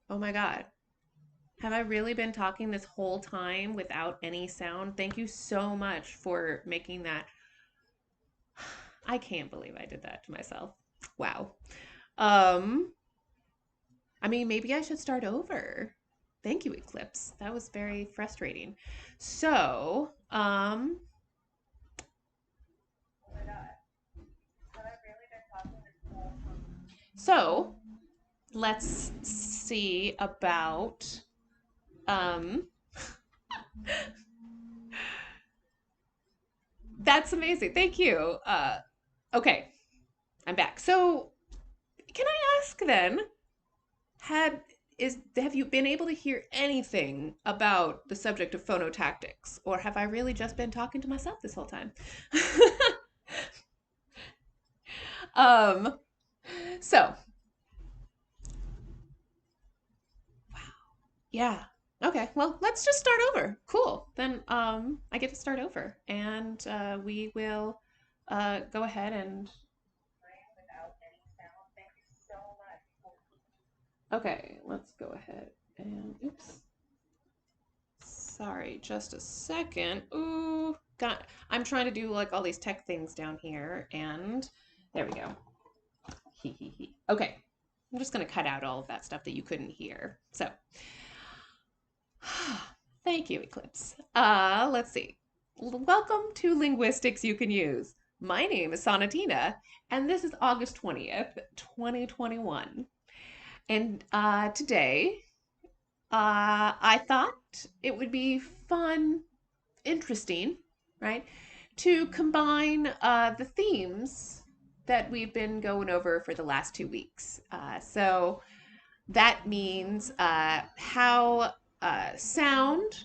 Oh my God. Have I really been talking this whole time without any sound? Thank you so much for making that. I can't believe I did that to myself. Wow. Um, I mean, maybe I should start over. Thank you, Eclipse. That was very frustrating. So, oh my God. Have I really been talking this whole time? So, let's see about um that's amazing. Thank you. Okay, I'm back. So, can I ask then, had have you been able to hear anything about the subject of phonotactics, or have I really just been talking to myself this whole time? um, so yeah. Okay, well, let's just start over. Cool. Then I get to start over, and we will go ahead and. Okay, let's go ahead and oops. Sorry, just a second. Ooh, got. I'm trying to do like all these tech things down here, and there we go. He he he. Okay, I'm just gonna cut out all of that stuff that you couldn't hear. So, thank you, Eclipse. Let's see. Welcome to Linguistics You Can Use. My name is Sonatina, and this is August 20th, 2021. And today, I thought it would be fun, interesting, right, to combine the themes that we've been going over for the last 2 weeks. So that means how sound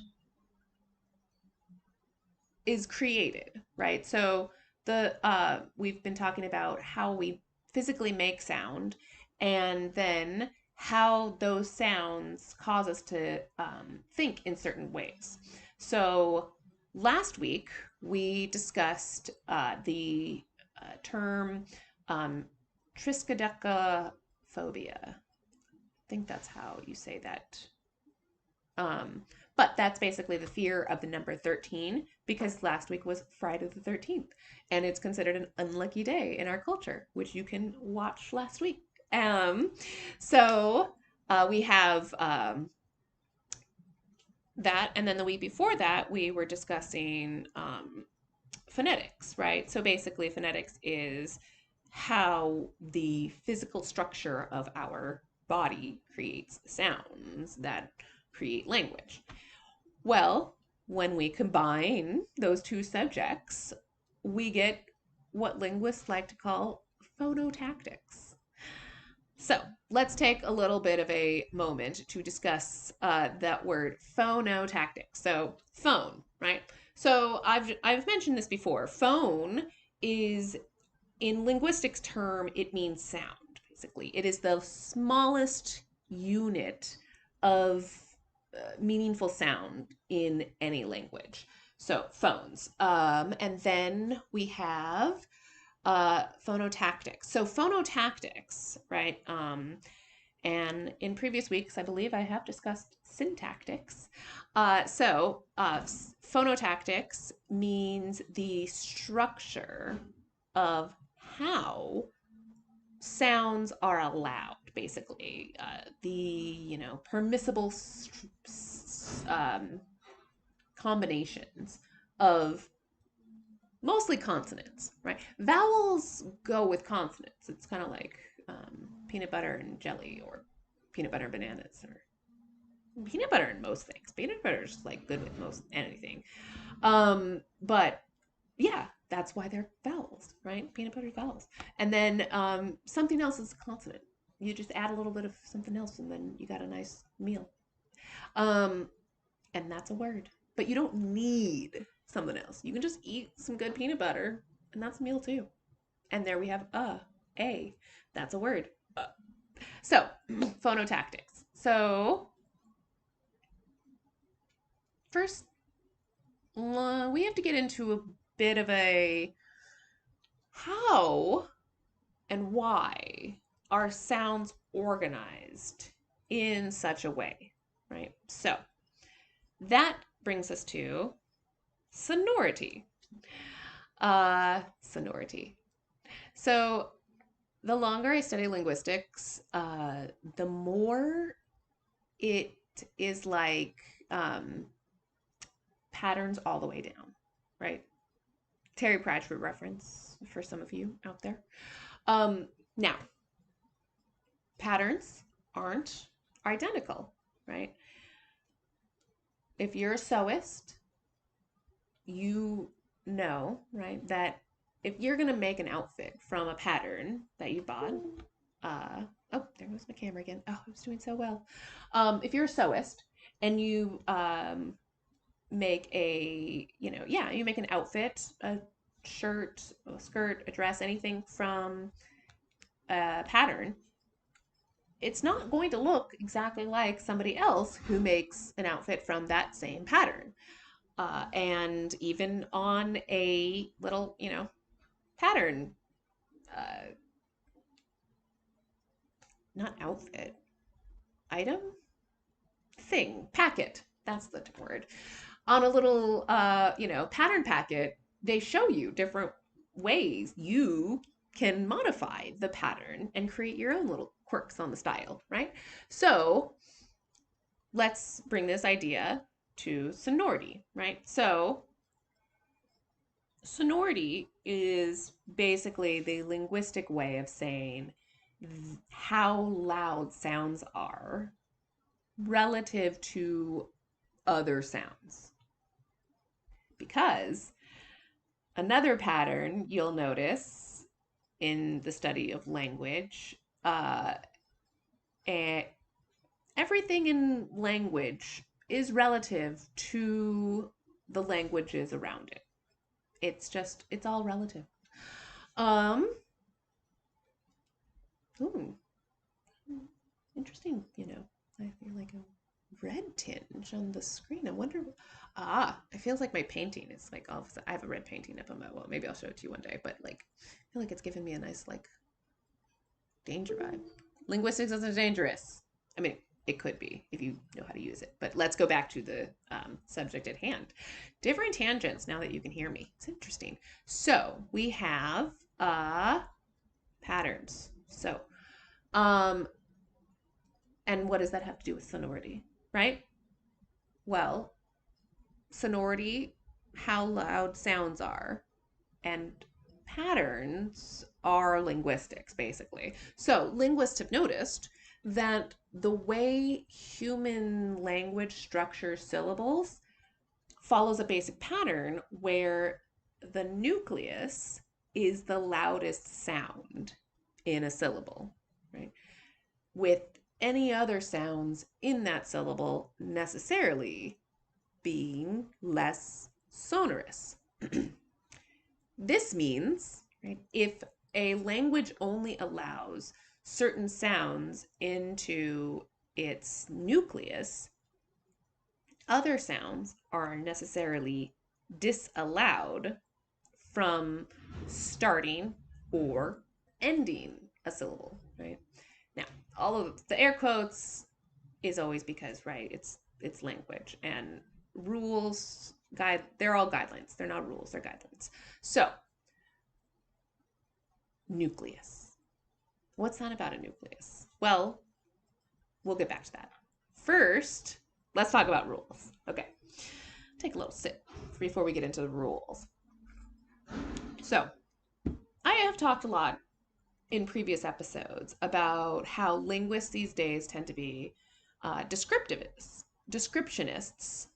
is created, right? So the we've been talking about how we physically make sound, and then how those sounds cause us to think in certain ways. So last week we discussed the term um, Triscoduckaphobia. I think that's how you say that. Um, but that's basically the fear of the number 13 because last week was Friday the 13th and it's considered an unlucky day in our culture, which you can watch last week. Um, so we have that. And then the week before that, we were discussing phonetics, right? So basically, phonetics is how the physical structure of our body creates sounds that create language. Well, when we combine those two subjects, we get what linguists like to call phonotactics. So let's take a little bit of a moment to discuss that word phonotactics. So phone, right? So I've mentioned this before. Phone is in linguistics term, it means sound. Basically, it is the smallest unit of meaningful sound in any language. So phones, and then we have phonotactics. So phonotactics, right? And in previous weeks, I believe I have discussed syntactics. Phonotactics means the structure of how sounds are allowed, basically. The permissible um, combinations of mostly consonants, right? Vowels go with consonants. It's kind of like peanut butter and jelly, or peanut butter and bananas, or peanut butter and most things. Peanut butter is like good with most anything. But yeah, that's why they're vowels, right? Peanut butter vowels. And then something else is a consonant. You just add a little bit of something else, and then you got a nice meal. Um, and that's a word. But you don't need something else. You can just eat some good peanut butter, and that's a meal too. And there we have a. That's a word. So, phonotactics. So, first, we have to get into a bit of a how and why are sounds organized in such a way, right? So that brings us to sonority. Sonority. So the longer I study linguistics, the more it is like patterns all the way down, right? Terry Pratchett reference for some of you out there. Now, patterns aren't identical, right? If you're a sewist, you know, right, that if you're going to make an outfit from a pattern that you bought, oh, there goes my camera again. Oh, I was doing so well. If you're a sewist and you make a, you make an outfit, a shirt, a skirt, a dress, anything from a pattern, it's not going to look exactly like somebody else who makes an outfit from that same pattern. And even on a little, pattern, uh, not outfit, item, thing, packet, that's the word. On a little, pattern packet, they show you different ways you can modify the pattern and create your own little quirks on the style, right? So let's bring this idea to sonority, right? So sonority is basically the linguistic way of saying how loud sounds are relative to other sounds. Because another pattern you'll notice in the study of language, and everything in language is relative to the languages around it. It's all relative. Ooh, interesting, I feel like a red tinge on the screen. I wonder, it feels like my painting is like, oh, I have a red painting up on my wall. Maybe I'll show it to you one day, but like, I feel like it's giving me a nice, like, danger vibe. Linguistics isn't dangerous. I mean, it could be if you know how to use it. But let's go back to the subject at hand. Different tangents now that you can hear me. It's interesting. So we have patterns. So, and what does that have to do with sonority, right? Well, sonority, how loud sounds are, and patterns are linguistics, basically. So linguists have noticed that the way human language structures syllables follows a basic pattern where the nucleus is the loudest sound in a syllable, right? With any other sounds in that syllable necessarily being less sonorous. This means, right, if a language only allows certain sounds into its nucleus, other sounds are necessarily disallowed from starting or ending a syllable, right? Now, all of the air quotes is always because, right, it's language, and rules they're all guidelines. They're not rules, they're guidelines. So, nucleus. What's that about a nucleus? Well, we'll get back to that. First, let's talk about rules. Okay. Take a little sip before we get into the rules. So, I have talked a lot in previous episodes about how linguists these days tend to be descriptionists,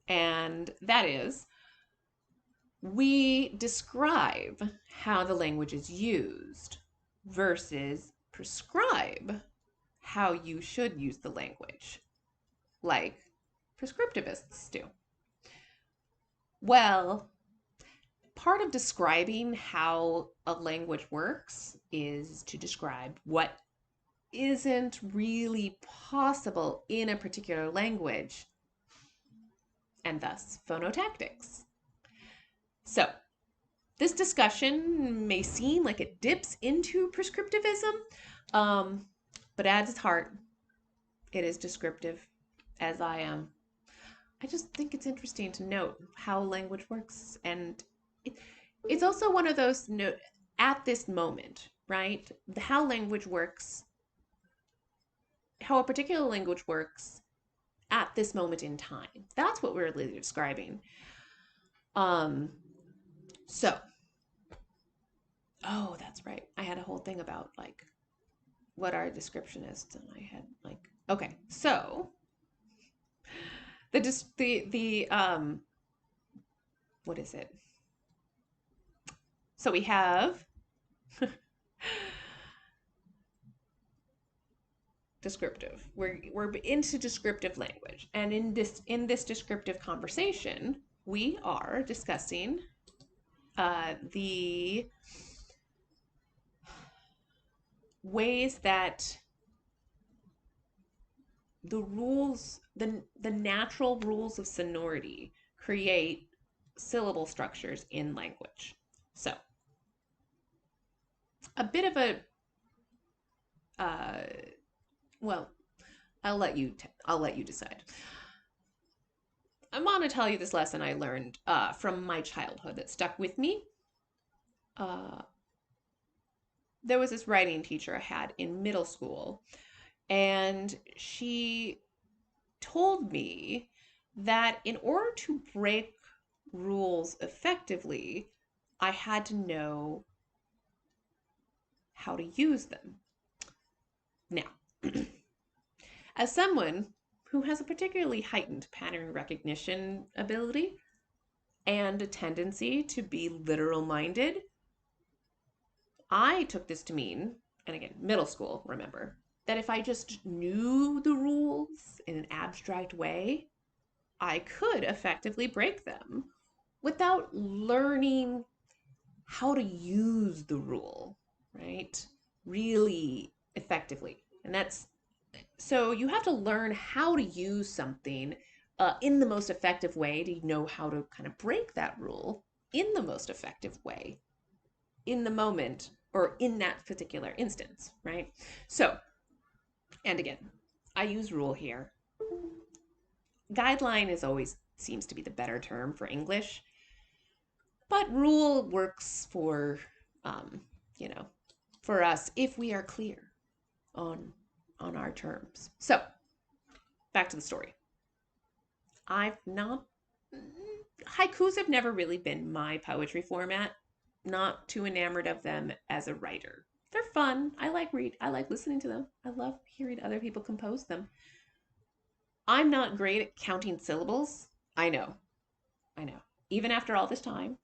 and that is, we describe how the language is used versus prescribe how you should use the language, like prescriptivists do. Well, part of describing how a language works is to describe what isn't really possible in a particular language, and thus phonotactics. So, this discussion may seem like it dips into prescriptivism, but at its heart, It is descriptive, as I am. I just think it's interesting to note how language works. And it, it's also one of those note at this moment, right? How language works, how a particular language works at this moment in time. That's what we're really describing. Um, so, oh, that's right. I had a whole thing about like what our description is, and I had like, okay, so the what is it? So we have descriptive. We're into descriptive language, and in this descriptive conversation, we are discussing the ways that the natural rules of sonority create syllable structures in language. So, a bit of a uh, well, I'll let you decide. I'm going to tell you this lesson I learned from my childhood that stuck with me. Uh, there was this writing teacher I had in middle school, and she told me that in order to break rules effectively, I had to know how to use them. Now, as someone who has a particularly heightened pattern recognition ability and a tendency to be literal minded, I took this to mean, and again, middle school, remember, that if I just knew the rules in an abstract way, I could effectively break them without learning how to use the rule, right? Really effectively. And that's so you have to learn how to use something in the most effective way to know how to kind of break that rule in the most effective way in the moment or in that particular instance, right? So, and again, I use rule here. Guideline is always seems to be the better term for English, but rule works for, um, you know, for us if we are clear on our terms. So, back to the story. I've not haikus have never really been my poetry format. Not too enamored of them as a writer. They're fun. I like listening to them. I love hearing other people compose them. I'm not great at counting syllables. I know. I know. Even after all this time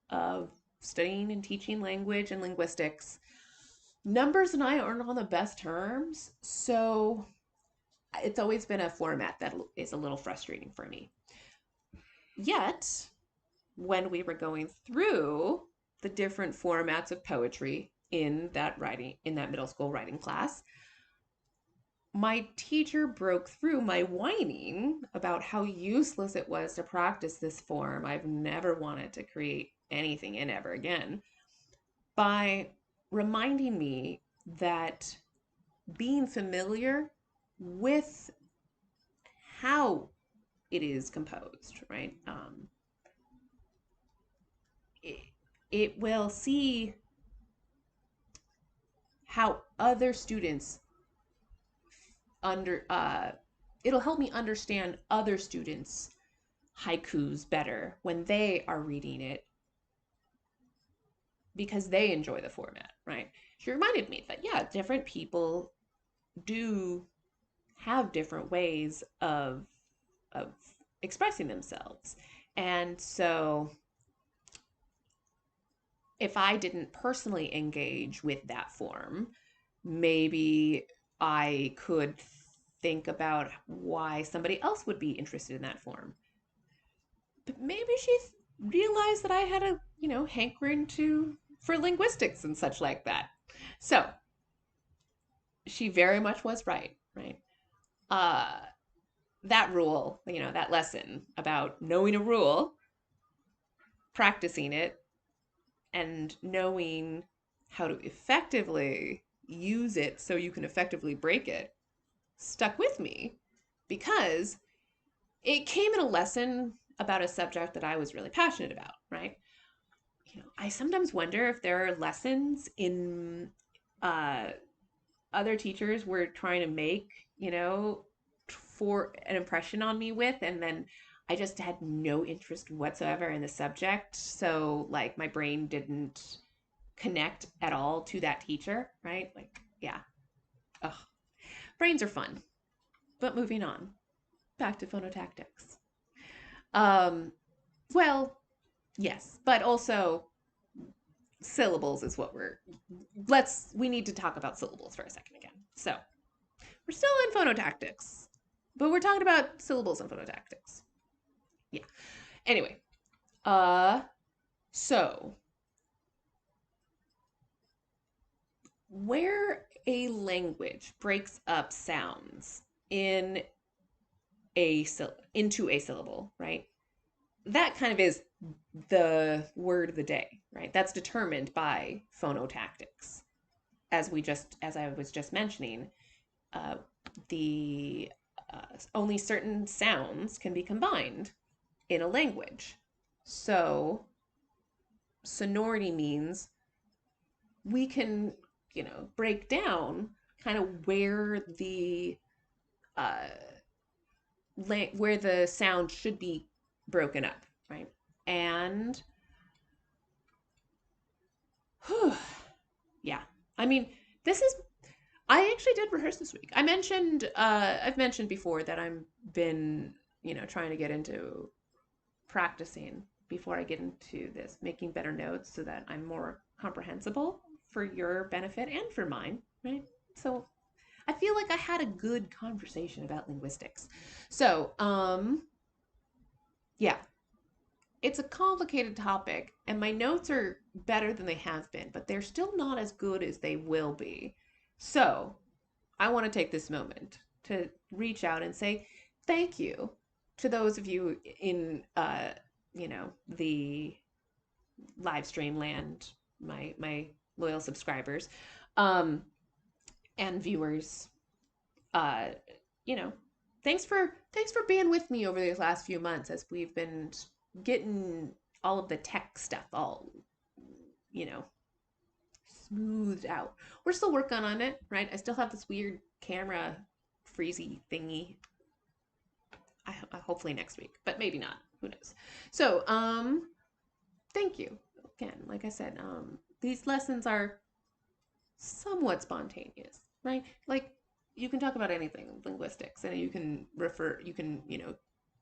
of studying and teaching language and linguistics, numbers and I aren't on the best terms. So it's always been a format that is a little frustrating for me. Yet, when we were going through the different formats of poetry in that middle school writing class, my teacher broke through my whining about how useless it was to practice this form. I've never wanted to create anything in ever again by reminding me that being familiar with how it is composed, right? It will see how other students it'll help me understand other students haikus better when they are reading it because they enjoy the format, right? She reminded me that yeah, different people do have different ways of expressing themselves. And so if I didn't personally engage with that form, maybe I could think about why somebody else would be interested in that form. But maybe she realized that I had a, hankering for linguistics and such like that. So she very much was right, right? Uh, that rule, that lesson about knowing a rule, practicing it, and knowing how to effectively use it so you can effectively break it stuck with me because it came in a lesson about a subject that I was really passionate about, right? I sometimes wonder if there are lessons in uh, other teachers were trying to make, for an impression on me with, and then I just had no interest whatsoever in the subject. So, like, my brain didn't connect at all to that teacher, right? Like, yeah. Ugh. Brains are fun. But moving on, back to phonotactics. Um, well, yes, but also syllables is what we need to talk about syllables for a second again. So we're still in phonotactics, but we're talking about syllables and phototactics. Yeah. Anyway, so where a language breaks up sounds in into a syllable, right? That kind of is the word of the day, right? That's determined by phonotactics. As I was just mentioning, uh, the only certain sounds can be combined in a language. So sonority means we can, break down kind of uh, where the sound should be broken up, right? And whew, yeah, I mean, this is I actually did rehearse this week. I've mentioned before that I'm been, trying to get into practicing before I get into this, making better notes so that I'm more comprehensible for your benefit and for mine, right? So I feel like I had a good conversation about linguistics. So, yeah, it's a complicated topic, and my notes are better than they have been, but they're still not as good as they will be. So, I want to take this moment to reach out and say thank you to those of you in, the live stream land, my loyal subscribers, um, and viewers. Uh, you know, thanks for being with me over these last few months as we've been getting all of the tech stuff all, you know, smoothed out. We're still working on it, right? I still have this weird camera freezy thingy. Hopefully next week, but maybe not. Who knows? So, thank you again. Like I said, these lessons are somewhat spontaneous, right? Like you can talk about anything in linguistics, and you can,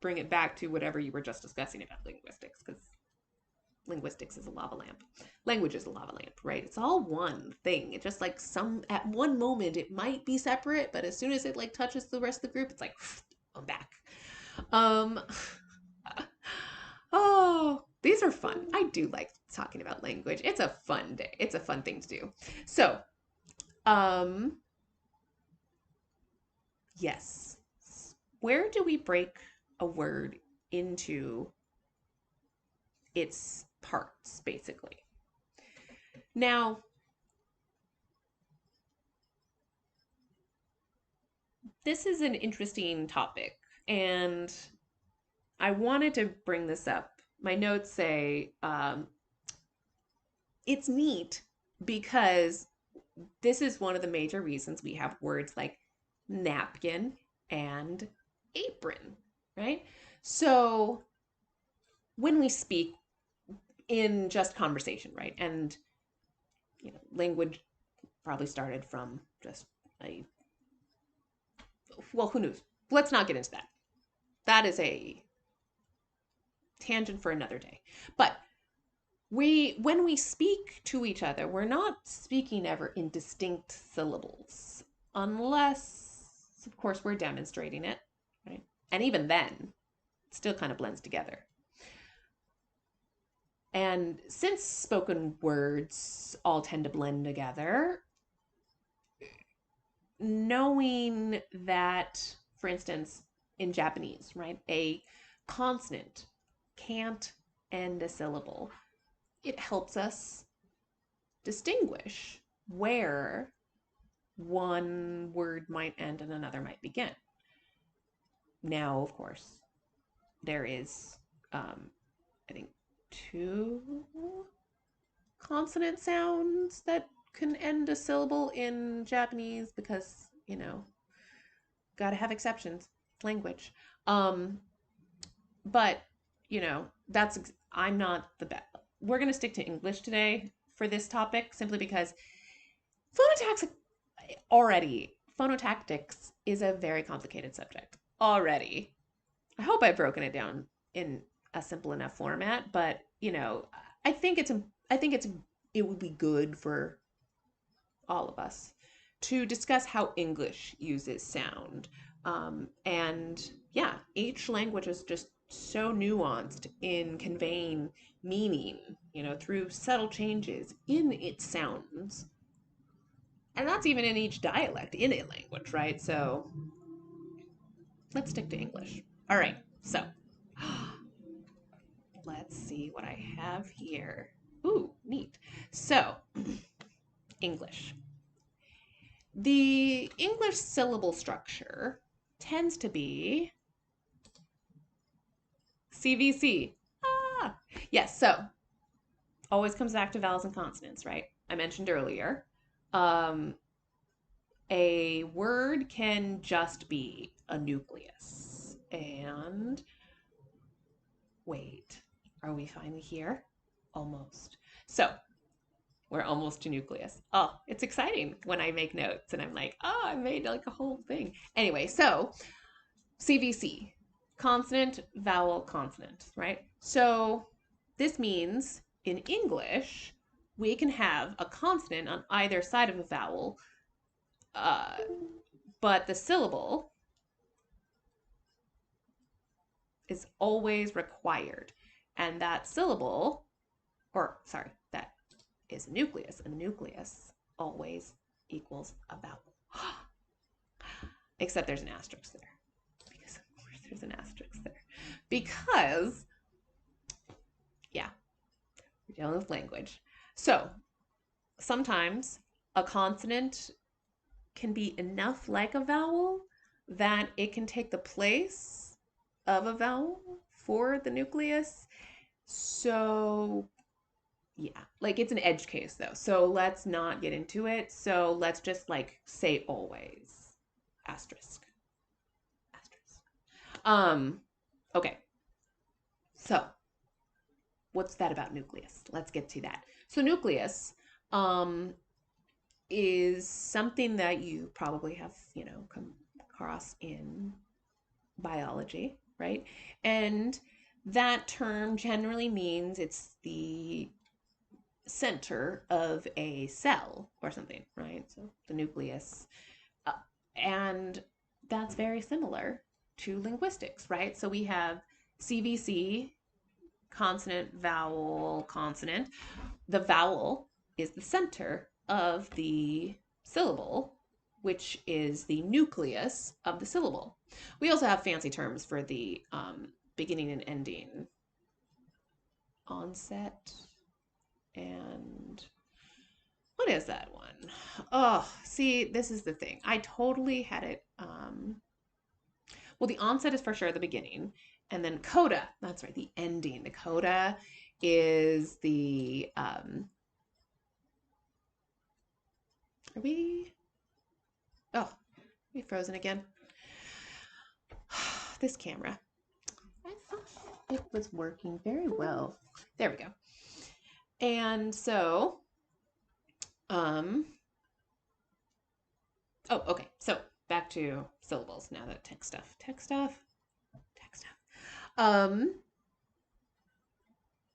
bring it back to whatever you were just discussing about linguistics, because linguistics is a lava lamp. Language is a lava lamp, right? It's all one thing. It's just like at one moment it might be separate, but as soon as it like touches the rest of the group, it's like I'm back. Um oh, these are fun. I do like talking about language. It's a fun day. It's a fun thing to do. So, um yes. Where do we break a word into its parts, basically? Now, this is an interesting topic, and I wanted to bring this up. My notes say it's neat because this is one of the major reasons we have words like napkin and apron, right? So when we speak in just conversation, right? And language probably started from just a well, who knows? Let's not get into that. That is a tangent for another day. But when we speak to each other, we're not speaking ever in distinct syllables, unless, of course, we're demonstrating it, right? And even then, it still kind of blends together. And since spoken words all tend to blend together, knowing that, for instance, in Japanese, right, a consonant can't end a syllable, it helps us distinguish where one word might end and another might begin. Now, of course, there is, I think, two consonant sounds that can end a syllable in Japanese because, gotta have exceptions. Language. Um, but, I'm not the best. We're going to stick to English today for this topic simply because phonotactics phonotactics is a very complicated subject already. I hope I've broken it down in a simple enough format, but I think it would be good for all of us to discuss how English uses sound. And yeah, each language is just so nuanced in conveying meaning, through subtle changes in its sounds. And that's even in each dialect in a language, right? So let's stick to English. All right, so let's see what I have here. Ooh, neat. So, English. The English syllable structure tends to be CVC. Ah, yes, so always comes back to vowels and consonants, right? I mentioned earlier. Um, a word can just be a nucleus. And wait, are we finally here? Almost. So we're almost to nucleus. Oh, it's exciting when I make notes and I'm like, oh, I made like a whole thing. Anyway, so CVC, consonant, vowel, consonant, right? So this means in English, we can have a consonant on either side of a vowel, but the syllable is always required. And that syllable, or sorry, that is a nucleus, and the nucleus always equals a vowel. Except there's an asterisk there. Because of course there's an asterisk there. Because, yeah, we're dealing with language. So sometimes a consonant can be enough like a vowel that it can take the place of a vowel for the nucleus. So yeah, like it's an edge case though. So let's not get into it. So let's just like say always. Asterisk. Asterisk. Okay. So what's that about nucleus? Let's get to that. So nucleus is something that you probably have, come across in biology, right? And that term generally means it's the center of a cell or something, right? So the nucleus. Uh, and that's very similar to linguistics, right? So we have CVC, consonant, vowel, consonant. The vowel is the center of the syllable, which is the nucleus of the syllable. We also have fancy terms for the beginning and ending. Onset and what is that one? Oh, see, this is the thing. I totally had it. Well, the onset is for sure the beginning, and then coda. That's right, the ending. The coda is the. Are we? Oh, we frozen again. This camera. I thought it was working very well. There we go. And so, oh, okay. So back to syllables now that tech stuff.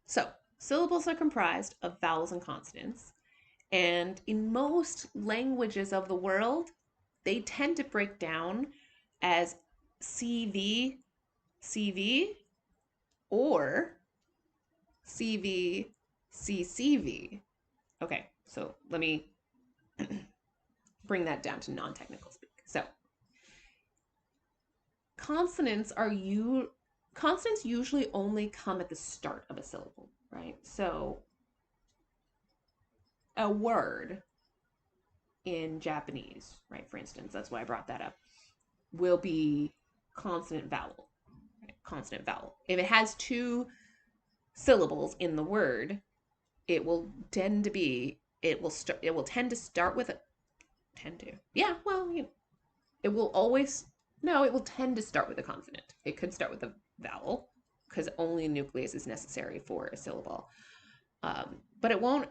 So syllables are comprised of vowels and consonants. And in most languages of the world, they tend to break down as CV, CV, or CV, CCV. Okay, so let me bring that down to non-technical speak. So consonants usually only come at the start of a syllable, right? So a word in Japanese, right? For instance, that's why I brought that up, will be consonant vowel. Right? Consonant vowel. If it has two syllables in the word, it will tend to be, it will tend to start with a, tend to. Yeah, well, it will always, no, it will tend to start with a consonant. It could start with a vowel because only a nucleus is necessary for a syllable. But it won't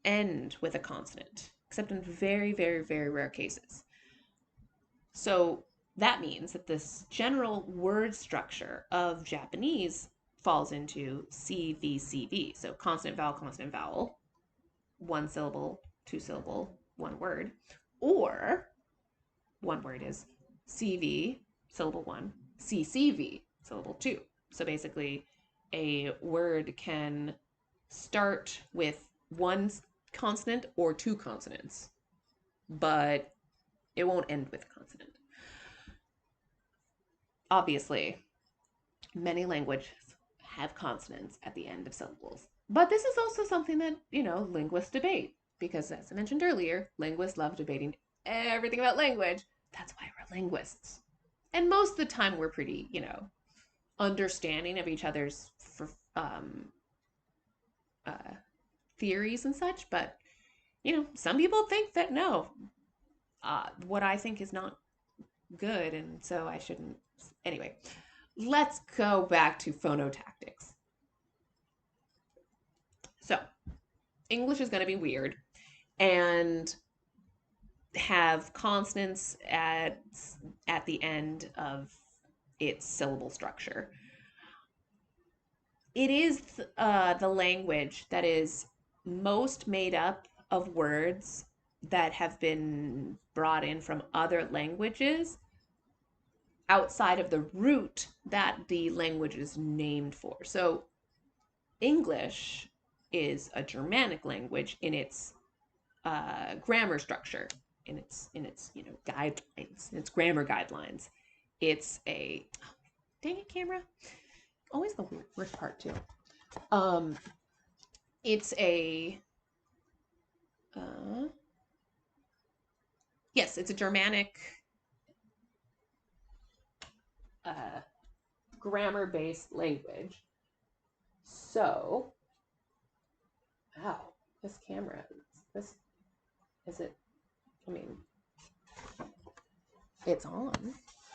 end with a consonant, except in very, very, very rare cases. So that means that this general word structure of Japanese falls into CVCV. So consonant, vowel, one syllable, two syllable, one word. Or one word is CV, syllable one, CCV, syllable two. So basically, a word can start with one consonant or two consonants, but it won't end with a consonant. Obviously, many languages have consonants at the end of syllables. But this is also something that, linguists debate because, as I mentioned earlier, linguists love debating everything about language. That's why we're linguists. And most of the time, we're pretty, understanding of each other's uh, theories and such. But, some people think that no, what I think is not good. And so I shouldn't. Anyway, let's go back to phonotactics. So, English is going to be weird and have consonants at the end of its syllable structure. It is the language that is most made up of words that have been brought in from other languages outside of the root that the language is named for. So English is a Germanic language in its grammar structure, in its guidelines, in its grammar guidelines. It's a dang it, camera. Always the worst part too. It's a yes, it's a Germanic grammar-based language. So, wow, this camera, this is it? I mean, it's on,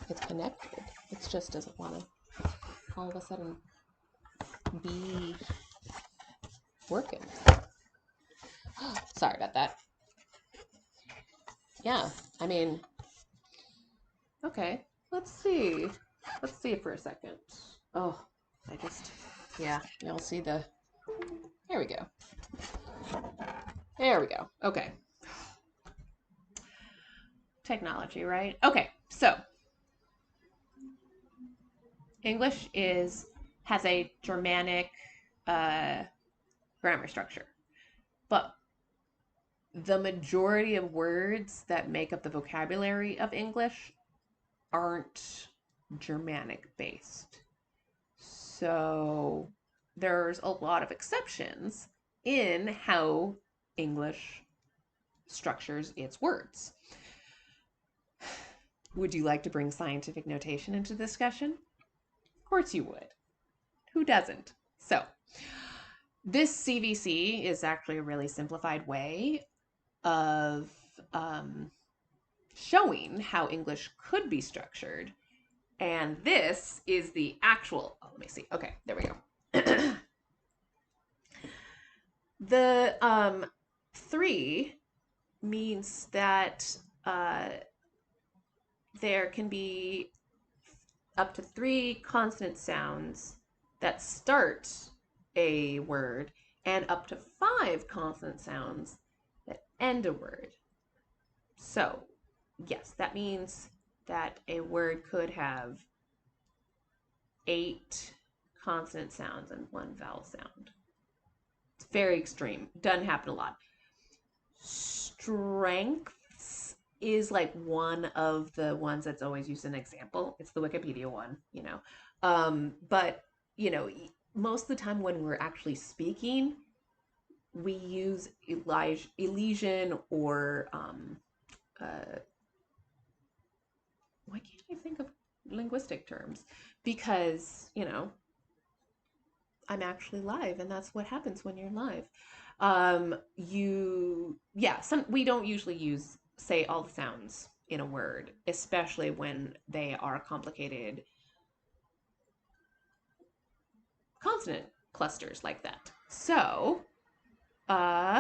it's connected. It just doesn't want to all of a sudden be working. Sorry about that. Yeah, I mean, okay, let's see. Let's see it for a second. Oh, yeah, you'll see the, there we go. There we go. Okay. Technology, right? Okay, so English has a Germanic grammar structure, but the majority of words that make up the vocabulary of English aren't Germanic based. So there's a lot of exceptions in how English structures its words. Would you like to bring scientific notation into the discussion? Of course you would. Who doesn't? So this CVC is actually a really simplified way of showing how English could be structured. And this is the actual, let me see. Okay, there we go. The 3 means that there can be up to 3 consonant sounds that start a word and up to 5 consonant sounds that end a word. So, yes, that means that a word could have 8 consonant sounds and 1 vowel sound. It's very extreme. Doesn't happen a lot. Strengths is like one of the ones that's always used as an example. It's the Wikipedia one, but most of the time when we're actually speaking, we use elision or uh, why can't I think of linguistic terms? Because, I'm actually live, and that's what happens when you're live. We don't usually say all the sounds in a word, especially when they are complicated consonant clusters like that. So, now,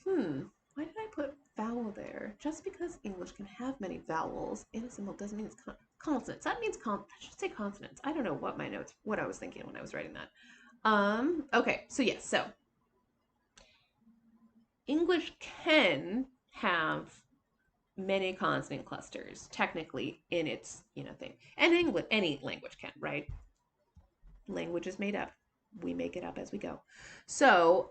why did I put vowel there? Just because English can have many vowels in a symbol doesn't mean it's consonants. That means I should say consonants. I don't know what I was thinking when I was writing that. Okay, so yes, so English can have many consonant clusters technically in its, thing. And English, any language can, right? Language is made up. We make it up as we go. So,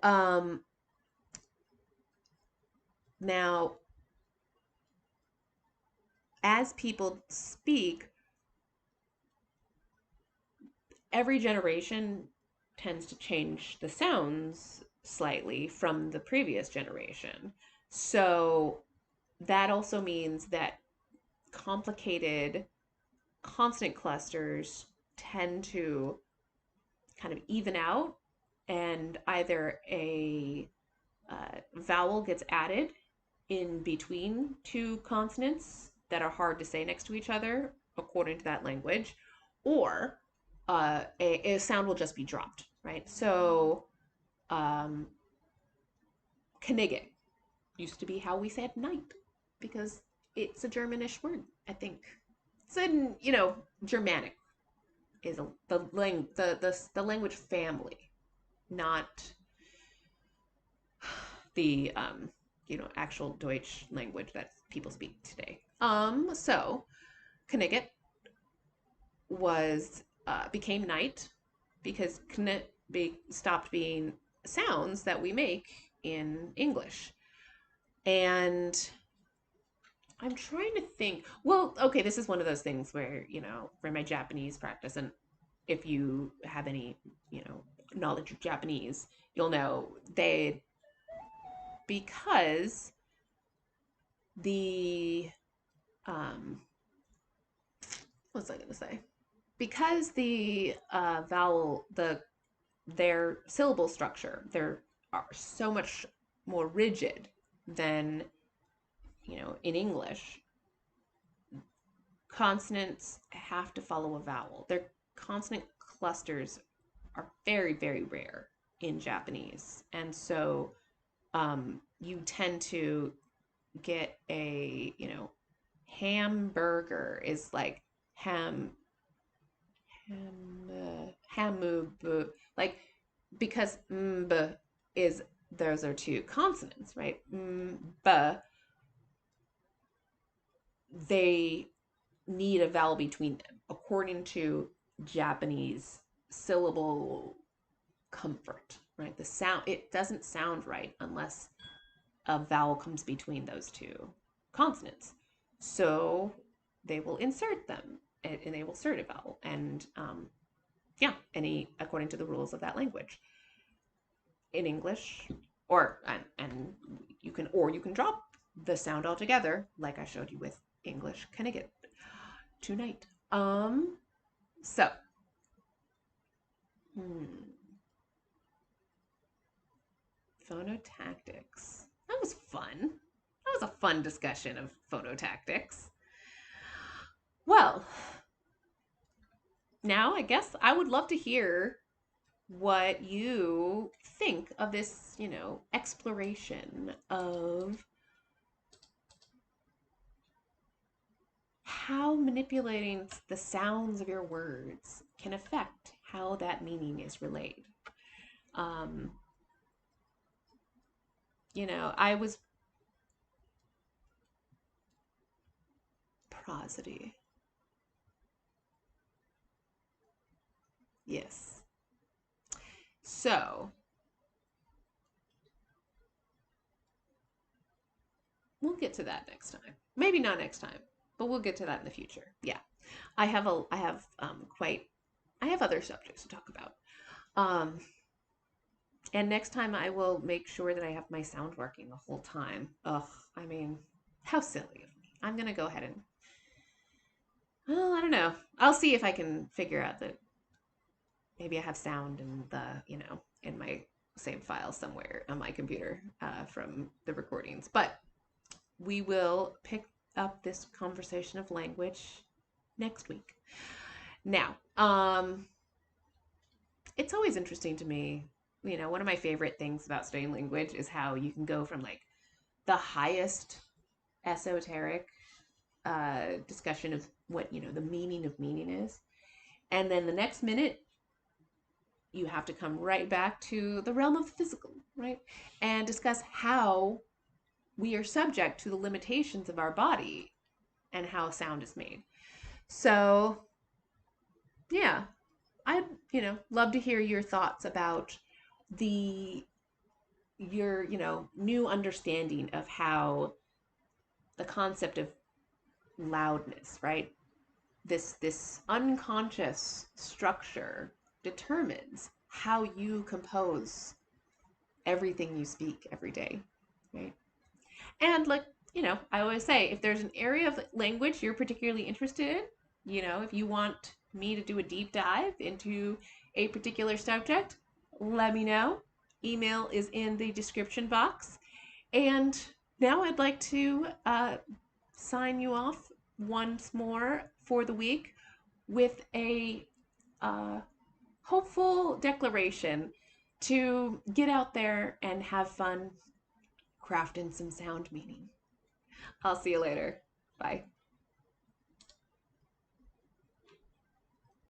now as people speak, every generation tends to change the sounds slightly from the previous generation. So that also means that complicated consonant clusters tend to kind of even out, and either a vowel gets added in between two consonants that are hard to say next to each other according to that language, or a sound will just be dropped, right? So, Knigget used to be how we said night because it's a Germanish word, I think. It's in, Germanic is the language family, not the actual Deutsch language that people speak today. So Knigget was became night because kn stopped being sounds that we make in English. And I'm trying to think. Well, okay, this is one of those things where, for my Japanese practice, and if you have any, knowledge of Japanese, you'll know because the, what was I going to say? Because the their syllable structure, they're are so much more rigid than, in English. Consonants have to follow a vowel. Their consonant clusters are very, very rare in Japanese. And so you tend to get hamburger is like hamu, like, because mb is, those are two consonants, right? Mb, they need a vowel between them according to Japanese syllable comfort, right? The sound, it doesn't sound right unless a vowel comes between those two consonants. So they will insert them, and they will insert a vowel, and according to the rules of that language. In English, and you can drop the sound altogether, like I showed you with English Knigget tonight. So, Phonotactics. That was fun. That was a fun discussion of phonotactics. Well, now I guess I would love to hear what you think of this, exploration of how manipulating the sounds of your words can affect how that meaning is relayed. I was prosody. Yes. So, we'll get to that next time. Maybe not next time, but we'll get to that in the future. Yeah. I have quite I have other subjects to talk about. Um, and next time I will make sure that I have my sound working the whole time. Ugh, I mean, how silly of me. I'm gonna go ahead and, well, I don't know. I'll see if I can figure out that maybe I have sound in in my save file somewhere on my computer from the recordings. But we will pick up this conversation of language next week. Now, it's always interesting to me. One of my favorite things about studying language is how you can go from like the highest esoteric discussion of what the meaning of meaning is, and then the next minute you have to come right back to the realm of the physical, right? And discuss how we are subject to the limitations of our body and how sound is made. So, yeah, I'd, love to hear your thoughts about the your, new understanding of how the concept of loudness, right? This unconscious structure determines how you compose everything you speak every day, right? And like, I always say, if there's an area of language you're particularly interested in, if you want me to do a deep dive into a particular subject, let me know. Email is in the description box. And now I'd like to sign you off once more for the week with a hopeful declaration to get out there and have fun crafting some sound meaning. I'll see you later. Bye.